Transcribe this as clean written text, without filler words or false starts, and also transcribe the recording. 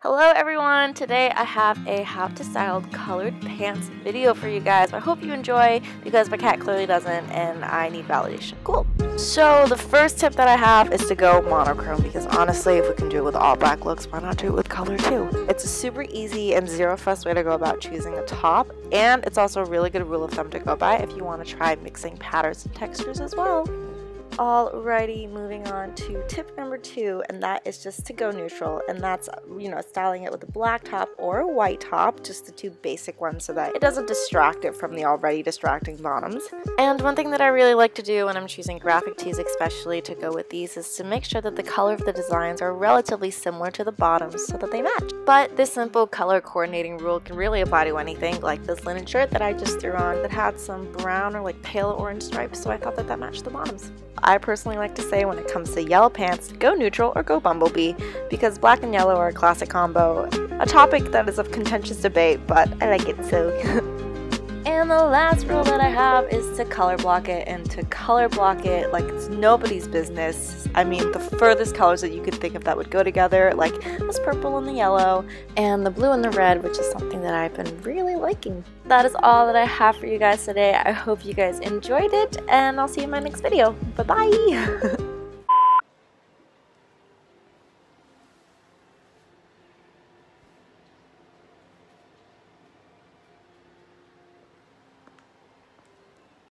Hello everyone! Today I have a how to style colored pants video for you guys. I hope you enjoy because my cat clearly doesn't and I need validation. Cool! So the first tip that I have is to go monochrome because honestly if we can do it with all black looks, why not do it with color too? It's a super easy and zero fuss way to go about choosing a top, and it's also a really good rule of thumb to go by if you want to try mixing patterns and textures as well. Alrighty, moving on to tip number 2, and that is just to go neutral, and that's, styling it with a black top or a white top, just the two basic ones so that it doesn't distract it from the already distracting bottoms. And one thing that I really like to do when I'm choosing graphic tees especially to go with these is to make sure that the color of the designs are relatively similar to the bottoms so that they match. But this simple color coordinating rule can really apply to anything, like this linen shirt that I just threw on that had some brown or like pale orange stripes, so I thought that matched the bottoms. I personally like to say when it comes to yellow pants, go neutral or go bumblebee, because black and yellow are a classic combo, a topic that is of contentious debate, but I like it so. And the last rule that I have is to color block it, and to color block it like it's nobody's business. I mean, the furthest colors that you could think of that would go together, like this purple and the yellow, and the blue and the red, which is something that I've been really liking. That is all that I have for you guys today. I hope you guys enjoyed it, and I'll see you in my next video. Bye-bye!